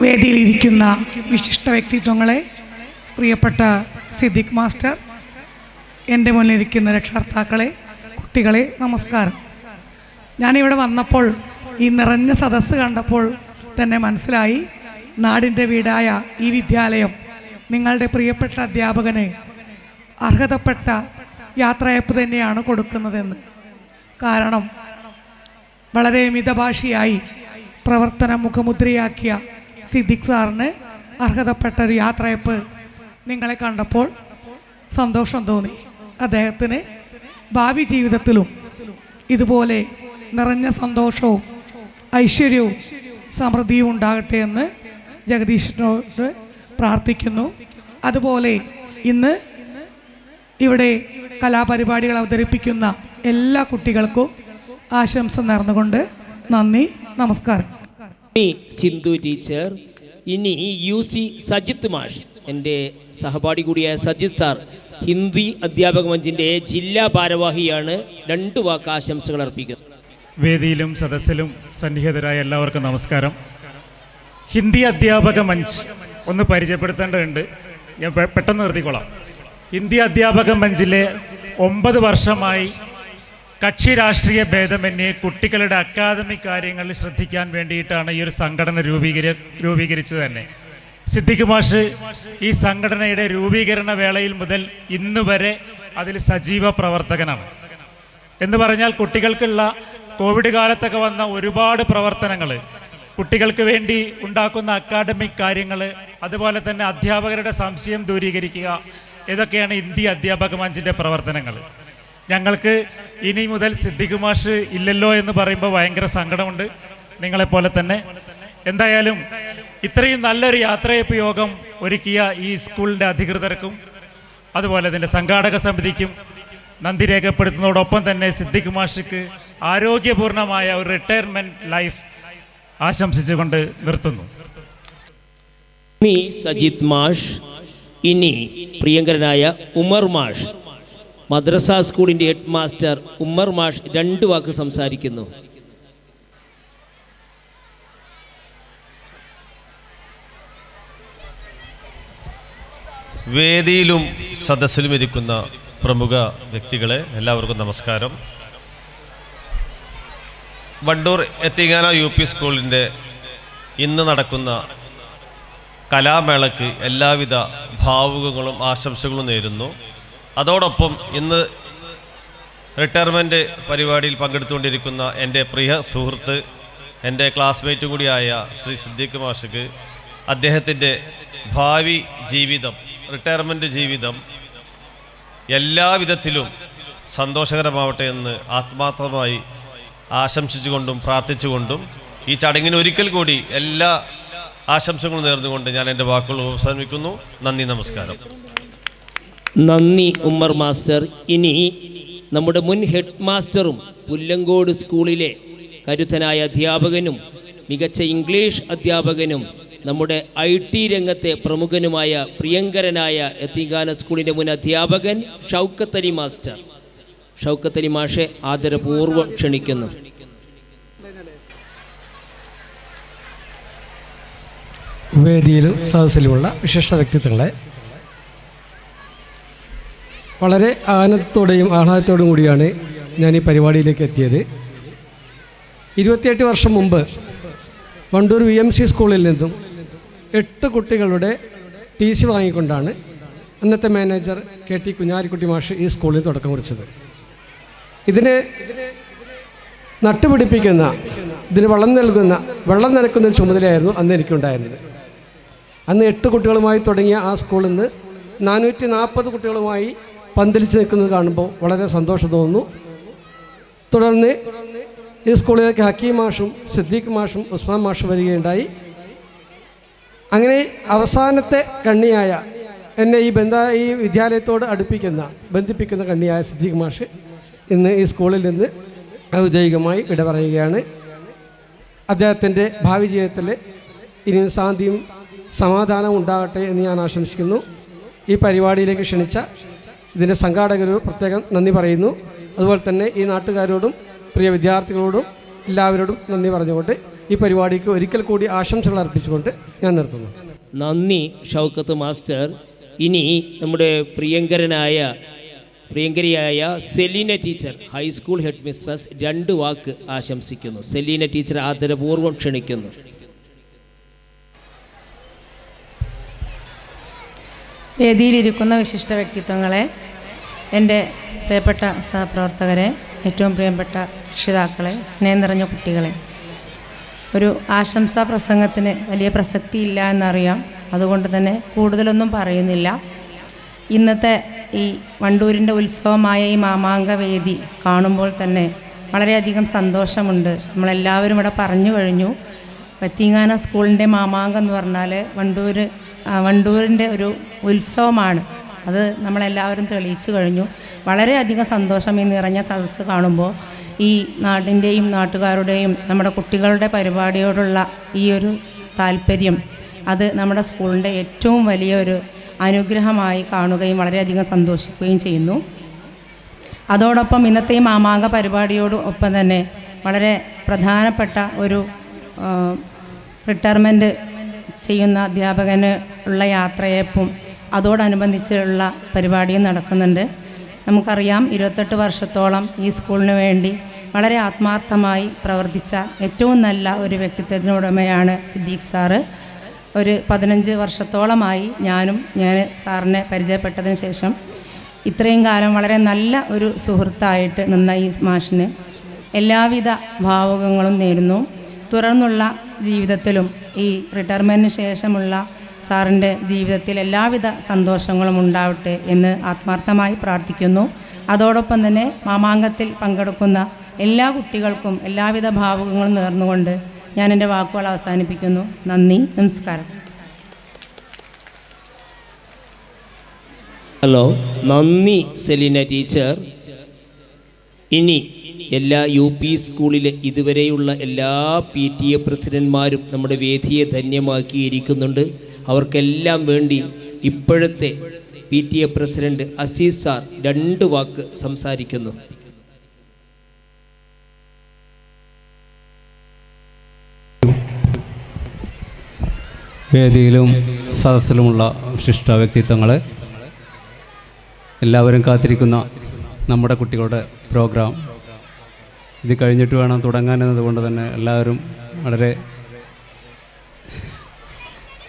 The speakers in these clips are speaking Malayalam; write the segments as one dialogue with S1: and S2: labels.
S1: വേദിയിലിരിക്കുന്ന വിശിഷ്ട വ്യക്തിത്വങ്ങളെ, പ്രിയപ്പെട്ട സിദ്ദിഖ് മാസ്റ്റർ, എൻ്റെ മുന്നിലിരിക്കുന്ന രക്ഷകർത്താക്കളെ, കുട്ടികളെ, നമസ്കാരം. ഞാനിവിടെ വന്നപ്പോൾ ഈ നിറഞ്ഞ സദസ്സ് കണ്ടപ്പോൾ തന്നെ മനസ്സിലായി, നാടിൻ്റെ വീടായ ഈ വിദ്യാലയം നിങ്ങളുടെ പ്രിയപ്പെട്ട അധ്യാപകന് അർഹതപ്പെട്ട യാത്രയപ്പ് തന്നെയാണ് കൊടുക്കുന്നതെന്ന്. കാരണം വളരെ മിതഭാഷിയായി പ്രവർത്തന മുഖമുദ്രയാക്കിയ സിദ്ദിഖ് സാറിന് അർഹതപ്പെട്ട ഒരു യാത്രയപ്പ് നിങ്ങളെ കണ്ടപ്പോൾ സന്തോഷം തോന്നി. അദ്ദേഹത്തിന് ഭാവി ജീവിതത്തിലും ഇതുപോലെ നിറഞ്ഞ സന്തോഷവും ഐശ്വര്യവും സമൃദ്ധിയും ഉണ്ടാകട്ടെ എന്ന് ജഗദീഷിനോട് പ്രാർത്ഥിക്കുന്നു. അതുപോലെ ഇന്ന് ഇവിടെ കലാപരിപാടികൾ അവതരിപ്പിക്കുന്ന എല്ലാ കുട്ടികൾക്കും ആശംസ നേർന്നുകൊണ്ട് നന്ദി, നമസ്കാരം.
S2: സിന്ധു ടീച്ചർ. ഇനി UC സജിത്ത് മാഷ്, എൻ്റെ സഹപാഠി കൂടിയായ സജിത്ത് സാർ, ഹിന്ദി അധ്യാപക മഞ്ചിൻ്റെ ജില്ലാ ഭാരവാഹിയാണ്. 2 വാക്ക് ആശംസകൾ അർപ്പിക്കുന്നു.
S3: വേദിയിലും സദസ്സിലും സന്നിഹിതരായ എല്ലാവർക്കും നമസ്കാരം. ഹിന്ദി അധ്യാപക മഞ്ച് ഒന്ന് പരിചയപ്പെടുത്തേണ്ടതുണ്ട്. ഞാൻ പെട്ടെന്ന് നിർത്തിക്കൊള്ളാം. ഹിന്ദി അധ്യാപക മഞ്ചിലെ 9 വർഷമായി കക്ഷി രാഷ്ട്രീയ ഭേദമന്യേ കുട്ടികളുടെ അക്കാദമിക് കാര്യങ്ങളിൽ ശ്രദ്ധിക്കാൻ വേണ്ടിയിട്ടാണ് ഈ ഒരു സംഘടന രൂപീകരിച്ചത് തന്നെ. സിദ്ദിഖ് മാഷ് ഈ സംഘടനയുടെ രൂപീകരണ വേളയിൽ മുതൽ ഇന്ന് വരെ അതിൽ സജീവ പ്രവർത്തകനാണ്. എന്ന് പറഞ്ഞാൽ കുട്ടികൾക്കുള്ള കോവിഡ് കാലത്തൊക്കെ വന്ന ഒരുപാട് പ്രവർത്തനങ്ങൾ, കുട്ടികൾക്ക് വേണ്ടി ഉണ്ടാക്കുന്ന അക്കാഡമിക് കാര്യങ്ങൾ, അതുപോലെ തന്നെ അധ്യാപകരുടെ സംശയം ദൂരീകരിക്കുക, ഇതൊക്കെയാണ് ഹിന്ദി അധ്യാപക മഞ്ചിൻ്റെ പ്രവർത്തനങ്ങൾ. ഞങ്ങൾക്ക് ഇനി മുതൽ സിദ്ദിഖ് മാഷ് ഇല്ലല്ലോ എന്ന് പറയുമ്പോൾ ഭയങ്കര സങ്കടമുണ്ട്, നിങ്ങളെപ്പോലെ തന്നെ. എന്തായാലും ഇത്രയും നല്ലൊരു യാത്രയപ്പ് യോഗം ഒരുക്കിയ ഈ സ്കൂളിൻ്റെ അധികൃതർക്കും അതുപോലെ തന്നെ സംഘാടക സമിതിക്കും നന്ദി രേഖപ്പെടുത്തുന്നതോടൊപ്പം തന്നെ സിദ്ദിഖ് മാഷിക്ക് ആരോഗ്യപൂർണമായ ഒരു റിട്ടയർമെൻറ്റ് ലൈഫ് ആശംസിച്ചുകൊണ്ട് നിർത്തുന്നു.
S2: സജിത്ത് മാഷ്. ഇനി പ്രിയങ്കരനായ ഉമർ മാഷ്, മദ്രസ സ്കൂളിൻ്റെ ഹെഡ് മാസ്റ്റർ ഉമർ മാഷ് 2 വാക്ക് സംസാരിക്കുന്നു.
S4: വേദിയിലും സദസ്സിലും ഇരിക്കുന്ന പ്രമുഖ വ്യക്തികളെ, എല്ലാവർക്കും നമസ്കാരം. വണ്ടൂർ എത്തിങ്ങാന UP സ്കൂളിൻ്റെ ഇന്ന് നടക്കുന്ന കലാമേളയ്ക്ക് എല്ലാവിധ ഭാവുകങ്ങളും ആശംസകളും നേരുന്നു. അതോടൊപ്പം ഇന്ന് റിട്ടയർമെൻറ്റ് പരിപാടിയിൽ പങ്കെടുത്തുകൊണ്ടിരിക്കുന്ന എൻ്റെ പ്രിയ സുഹൃത്ത്, എൻ്റെ ക്ലാസ്മേറ്റ് കൂടിയായ ശ്രീ സിദ്ദിഖ് മാഷക്ക് അദ്ദേഹത്തിൻ്റെ ഭാവി ജീവിതം, റിട്ടയർമെൻറ്റ് ജീവിതം എല്ലാവിധത്തിലും സന്തോഷകരമാവട്ടെ എന്ന് ആത്മാർത്ഥമായി ആശംസിച്ചുകൊണ്ടും പ്രാർത്ഥിച്ചുകൊണ്ടും ഈ ചടങ്ങിന് ഒരിക്കൽ കൂടി എല്ലാ ആശംസകളും നേർന്നുകൊണ്ട് ഞാൻ എൻ്റെ വാക്കുകൾ അവസാനിപ്പിക്കുന്നു. നന്ദി, നമസ്കാരം.
S2: നന്ദി ഉമ്മർ മാസ്റ്റർ. ഇനി നമ്മുടെ മുൻ ഹെഡ് മാസ്റ്ററും പുല്ലങ്കോട് സ്കൂളിലെ കരുത്തനായ അധ്യാപകനും മികച്ച ഇംഗ്ലീഷ് അധ്യാപകനും നമ്മുടെ IT രംഗത്തെ പ്രമുഖനുമായ പ്രിയങ്കരനായ എത്തിങ്ങാന സ്കൂളിൻ്റെ മുൻ അധ്യാപകൻ ഷൗക്കത്ത് അലി മാസ്റ്റർ. ഷൗക്കത്ത് അലി മാഷെ ആദരപൂർവ്വം ക്ഷണിക്കുന്നു.
S5: വേദിയിലും സദസ്സിലുമുള്ള വിശിഷ്ട വ്യക്തിത്വങ്ങളെ, വളരെ ആനന്ദത്തോടെയും ആഹ്ലാദത്തോടും കൂടിയാണ് ഞാൻ ഈ പരിപാടിയിലേക്ക് എത്തിയത്. 28 വർഷം മുമ്പ് വണ്ടൂർ VMC സ്കൂളിൽ നിന്നും 8 കുട്ടികളുടെ TC വാങ്ങിക്കൊണ്ടാണ് അന്നത്തെ മാനേജർ KT കുഞ്ഞാലിക്കുട്ടി മാഷ് ഈ സ്കൂളിൽ തുടക്കം കുറിച്ചത്. ഇതിന് നട്ടുപിടിപ്പിക്കുന്ന, ഇതിന് വെള്ളം നനക്കുന്ന ചുമതലയായിരുന്നു അന്ന് എനിക്കുണ്ടായിരുന്നത്. അന്ന് 8 കുട്ടികളുമായി തുടങ്ങിയ ആ സ്കൂളിൽ നിന്ന് 440 കുട്ടികളുമായി പന്തലിച്ച് നിൽക്കുന്നത് കാണുമ്പോൾ വളരെ സന്തോഷം തോന്നുന്നു. തുടർന്ന് ഈ സ്കൂളിലേക്ക് ഹക്കീം മാഷും സിദ്ദീഖ് മാഷും ഉസ്മാൻ മാഷും വരികയുണ്ടായി. അങ്ങനെ അവസാനത്തെ കണ്ണിയായ എന്നെ ഈ വിദ്യാലയത്തോട് ബന്ധിപ്പിക്കുന്ന കണ്ണിയായ സിദ്ദീഖ് മാഷ് ഇന്ന് ഈ സ്കൂളിൽ നിന്ന് ഔദ്യോഗികമായി വിട പറയുകയാണ്. അദ്ദേഹത്തിൻ്റെ ഭാവി ജീവിതത്തിൽ ഇനിയും ശാന്തിയും സമാധാനവും ഉണ്ടാകട്ടെ എന്ന് ഞാൻ ആശംസിക്കുന്നു. ഈ പരിപാടിയിലേക്ക് ക്ഷണിച്ച ഇതിൻ്റെ സംഘാടകരോട് പ്രത്യേകം നന്ദി പറയുന്നു. അതുപോലെ തന്നെ ഈ നാട്ടുകാരോടും പ്രിയ വിദ്യാർത്ഥികളോടും എല്ലാവരോടും നന്ദി പറഞ്ഞുകൊണ്ട് ഈ പരിപാടിക്ക് ഒരിക്കൽ കൂടി ആശംസകൾ അർപ്പിച്ചുകൊണ്ട് ഞാൻ നിർത്തുന്നു.
S2: നന്ദി ഷൗക്കത്ത് മാസ്റ്റർ. ഇനി നമ്മുടെ പ്രിയങ്കരിയായ Selina teacher, high school head mistress, 2 വാക്ക് ആശംസിക്കുന്നു. സെലീന ടീച്ചർ ആദരപൂർവ്വം ക്ഷണിക്കുന്നു.
S6: വേദിയിലിരിക്കുന്ന വിശിഷ്ട വ്യക്തിത്വങ്ങളെ, എൻ്റെ പ്രിയപ്പെട്ട സഹപ്രവർത്തകരെ, ഏറ്റവും പ്രിയപ്പെട്ട രക്ഷിതാക്കളെ, സ്നേഹം നിറഞ്ഞ കുട്ടികളെ, ഒരു ആശംസാ പ്രസംഗത്തിന് വലിയ പ്രസക്തിയില്ല എന്നറിയാം. അതുകൊണ്ട് തന്നെ കൂടുതലൊന്നും പറയുന്നില്ല. ഇന്നത്തെ ഈ വണ്ടൂരിൻ്റെ ഉത്സവമായ ഈ മാമാങ്ക വേദി കാണുമ്പോൾ തന്നെ വളരെയധികം സന്തോഷമുണ്ട്. നമ്മളെല്ലാവരും ഇവിടെ പറഞ്ഞു കഴിഞ്ഞു. വത്തിങ്ങാന സ്കൂളിൻ്റെ മാമാങ്കം എന്ന് പറഞ്ഞാൽ വണ്ടൂരിൻ്റെ ഒരു ഉത്സവമാണ്. അത് നമ്മളെല്ലാവരും തെളിയിച്ചു കഴിഞ്ഞു. വളരെയധികം സന്തോഷം ഈ നിറഞ്ഞ സദസ്സ് കാണുമ്പോൾ. ഈ നാടിൻ്റെയും നാട്ടുകാരുടെയും നമ്മുടെ കുട്ടികളുടെ പരിപാടിയോടുള്ള ഈ ഒരു താല്പര്യം, അത് നമ്മുടെ സ്കൂളിൻ്റെ ഏറ്റവും വലിയൊരു അനുഗ്രഹമായി കാണുകയും വളരെയധികം സന്തോഷിക്കുകയും ചെയ്യുന്നു. അതോടൊപ്പം ഇന്നത്തെ ഈ മാമാങ്ക പരിപാടിയോടൊപ്പം തന്നെ വളരെ പ്രധാനപ്പെട്ട ഒരു റിട്ടയർമെൻറ്റ് ചെയ്യുന്ന അധ്യാപകന് ഉള്ള യാത്രയപ്പും അതോടനുബന്ധിച്ചുള്ള പരിപാടിയും നടക്കുന്നുണ്ട്. നമുക്കറിയാം, 28 വർഷത്തോളം ഈ സ്കൂളിന് വേണ്ടി വളരെ ആത്മാർത്ഥമായി പ്രവർത്തിച്ച ഏറ്റവും നല്ല ഒരു വ്യക്തിത്വത്തിനുടമയാണ് സിദ്ദീഖ് സാറ്. ഒരു 15 വർഷത്തോളമായി ഞാൻ സാറിനെ പരിചയപ്പെട്ടതിന് ശേഷം ഇത്രയും കാലം വളരെ നല്ല ഒരു സുഹൃത്തായിട്ട് നിന്ന ഈ മാഷിന് എല്ലാവിധ ഭാവുകങ്ങളും നേരുന്നു. തുടർന്നുള്ള ജീവിതത്തിലും ഈ റിട്ടയർമെൻറ്റിന് ശേഷമുള്ള സാറിൻ്റെ ജീവിതത്തിൽ എല്ലാവിധ സന്തോഷങ്ങളും ഉണ്ടാവട്ടെ എന്ന് ആത്മാർത്ഥമായി പ്രാർത്ഥിക്കുന്നു. അതോടൊപ്പം തന്നെ മാമാങ്കത്തിൽ പങ്കെടുക്കുന്ന എല്ലാ കുട്ടികൾക്കും എല്ലാവിധ ഭാവുകങ്ങളും നേർന്നുകൊണ്ട് ഞാൻ എൻ്റെ വാക്കുകൾ അവസാനിപ്പിക്കുന്നു. നന്ദി, നമസ്കാരം.
S2: ഹലോ, നന്ദി സെലീന ടീച്ചർ. ഇനി എല്ലാ UP സ്കൂളിലെ ഇതുവരെയുള്ള എല്ലാ PTA പ്രസിഡന്റ്മാരും നമ്മുടെ വേദിയെ ധന്യമാക്കിയിരിക്കുന്നുണ്ട്. അവർക്കെല്ലാം വേണ്ടി ഇപ്പോഴത്തെ PTA പ്രസിഡന്റ് അസീസ് സാർ 2 വാക്ക് സംസാരിക്കുന്നു.
S7: വേദിയിലും സദസ്സിലുമുള്ള വിശിഷ്ട വ്യക്തിത്വങ്ങൾ, എല്ലാവരും കാത്തിരിക്കുന്ന നമ്മുടെ കുട്ടികളുടെ പ്രോഗ്രാം ഇത് കഴിഞ്ഞിട്ട് വേണം തുടങ്ങാൻ എന്നതുകൊണ്ട് തന്നെ എല്ലാവരും വളരെ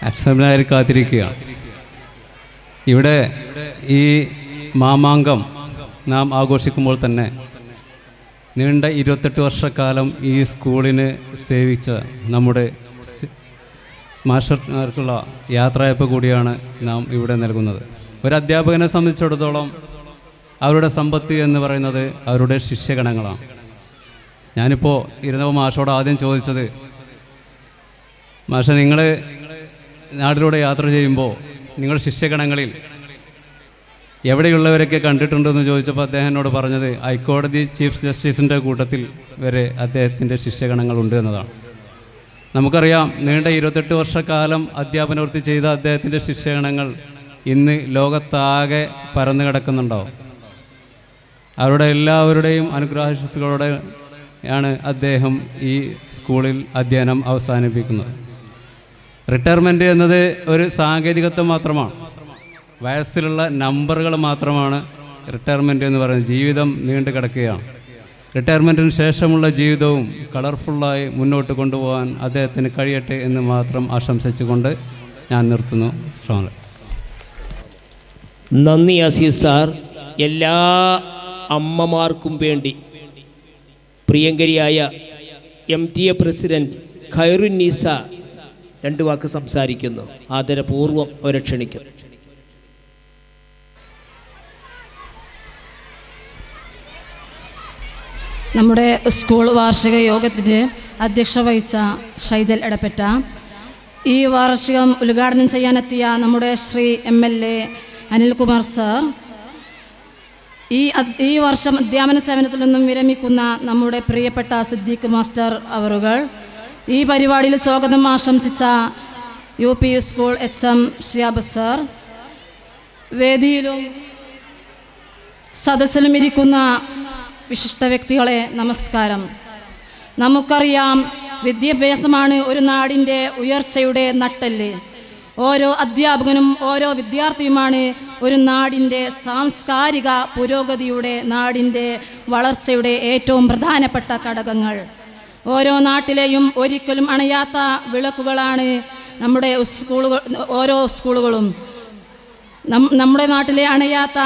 S7: അക്ഷമനായി കാത്തിരിക്കുകയാണ്. ഇവിടെ ഈ മാമാങ്കം നാം ആഘോഷിക്കുമ്പോൾ തന്നെ നീണ്ട 28 വർഷക്കാലം ഈ സ്കൂളിന് സേവിച്ച നമ്മുടെ മാസ്റ്റർമാർക്കുള്ള യാത്രയപ്പ് കൂടിയാണ് നാം ഇവിടെ നൽകുന്നത്. ഒരു അധ്യാപകനെ സംബന്ധിച്ചിടത്തോളം അവരുടെ സമ്പത്ത് എന്ന് പറയുന്നത് അവരുടെ ശിഷ്യഗണങ്ങളാണ്. ഞാനിപ്പോൾ ഇരുന്നപ്പോൾ മാഷോട് ആദ്യം ചോദിച്ചത്, മാഷ, നിങ്ങൾ നാട്ടിലൂടെ യാത്ര ചെയ്യുമ്പോൾ നിങ്ങൾ ശിഷ്യഗണങ്ങളിൽ എവിടെയുള്ളവരൊക്കെ കണ്ടിട്ടുണ്ടെന്ന് ചോദിച്ചപ്പോൾ അദ്ദേഹം എന്നോട് പറഞ്ഞത് ഹൈക്കോടതി ചീഫ് ജസ്റ്റിസിൻ്റെ കൂട്ടത്തിൽ വരെ അദ്ദേഹത്തിൻ്റെ ശിഷ്യഗണങ്ങളുണ്ട് എന്നതാണ്. നമുക്കറിയാം, നീണ്ട 28 വർഷക്കാലം അധ്യാപനവൃത്തി ചെയ്ത അദ്ദേഹത്തിൻ്റെ ശിഷ്യഗണങ്ങൾ ഇന്ന് ലോകത്താകെ പരന്നു കിടക്കുന്നുണ്ടാവും. അവരുടെ എല്ലാവരുടെയും അനുഗ്രഹാശിസുകളോടെയാണ് അദ്ദേഹം ഈ സ്കൂളിൽ അധ്യയനം അവസാനിപ്പിക്കുന്നത്. റിട്ടയർമെൻറ്റ് എന്നത് ഒരു സാങ്കേതികത്വം മാത്രമാണ്, വയസ്സിലുള്ള നമ്പറുകൾ മാത്രമാണ് റിട്ടയർമെൻറ്റ് എന്ന് പറയുന്നത്. ജീവിതം നീണ്ടു കിടക്കുകയാണ്. റിട്ടയർമെൻറ്റിന് ശേഷമുള്ള ജീവിതവും കളർഫുള്ളായി മുന്നോട്ട് കൊണ്ടുപോകാൻ അദ്ദേഹത്തിന് കഴിയട്ടെ എന്ന് മാത്രം ആശംസിച്ചുകൊണ്ട് ഞാൻ നിർത്തുന്നു. സ്ട്രോങ്.
S2: നന്ദി അസീസ് സാർ. എല്ലാ അമ്മമാർക്കും വേണ്ടി പ്രിയങ്കരിയായ MTA പ്രസിഡന്റ് ഖൈറുന്നീസ 2 വാക്ക് സംസാരിക്കുന്നു. ആദരപൂർവ്വം അവരെ ക്ഷണിക്കുന്നു.
S8: നമ്മുടെ സ്കൂൾ വാർഷിക യോഗത്തിന് അധ്യക്ഷത വഹിച്ച ഷൈജൽ എടപ്പറ്റ, ഈ വാർഷികം ഉദ്ഘാടനം ചെയ്യാനെത്തിയ നമ്മുടെ ശ്രീ MLA അനിൽകുമാർ സാർ, ഈ വർഷം അധ്യാപന സേവനത്തിൽ നിന്നും വിരമിക്കുന്ന നമ്മുടെ പ്രിയപ്പെട്ട സിദ്ദീഖ് മാസ്റ്റർ അവറുകൾ, ഈ പരിപാടിയിൽ സ്വാഗതം ആശംസിച്ച UP school HM Shiyab sir, വേദിയിലും സദസ്സിലും ഇരിക്കുന്ന വിശിഷ്ട വ്യക്തികളെ നമസ്കാരം. നമുക്കറിയാം, വിദ്യാഭ്യാസമാണ് ഒരു നാടിൻ്റെ ഉയർച്ചയുടെ നട്ടെല്ല്. ഓരോ അധ്യാപകനും ഓരോ വിദ്യാർത്ഥിയുമാണ് ഒരു നാടിൻ്റെ സാംസ്കാരിക പുരോഗതിയുടെ, നാടിൻ്റെ വളർച്ചയുടെ ഏറ്റവും പ്രധാനപ്പെട്ട ഘടകങ്ങൾ. ഓരോ നാട്ടിലെയും ഒരിക്കലും അണയാത്ത വിളക്കുകളാണ് നമ്മുടെ സ്കൂളുകൾ. ഓരോ സ്കൂളുകളും നമ്മുടെ നാട്ടിലെ അണയാത്ത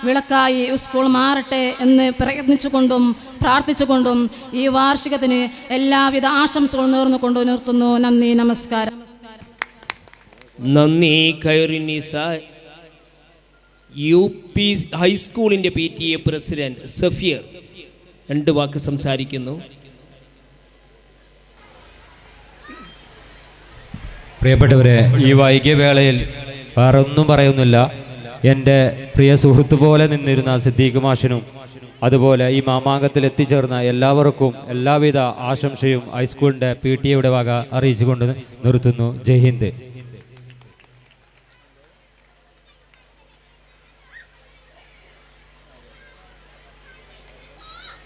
S8: വിളക്കായി സ്കൂൾ മാറട്ടെ എന്ന് പ്രയത്നിച്ചുകൊണ്ടും പ്രാർത്ഥിച്ചുകൊണ്ടും ഈ വാർഷികത്തിന് എല്ലാവിധ ആശംസകളും നേർന്നുകൊണ്ട് നിർത്തുന്നു. നന്ദി, നമസ്കാരം.
S2: നന്ദി. Khairunnisa UP ഹൈസ്കൂളിൻ്റെ PTA president sapphire 2 വാക്ക് സംസാരിക്കുന്നു.
S9: പ്രിയപ്പെട്ടവരെ, ഈ വൈകിയ വേളയിൽ വേറെ ഒന്നും പറയുന്നില്ല. എൻ്റെ പ്രിയ സുഹൃത്തു പോലെ നിന്നിരുന്ന സിദ്ദീഖ് മാഷിനും അതുപോലെ ഈ മാമാങ്കത്തിൽ എത്തിച്ചേർന്ന എല്ലാവർക്കും എല്ലാവിധ ആശംസയും ഹൈസ്കൂളിൻ്റെ PTA വക അറിയിച്ചുകൊണ്ട് നിർത്തുന്നു. ജയ് ഹിന്ദ്.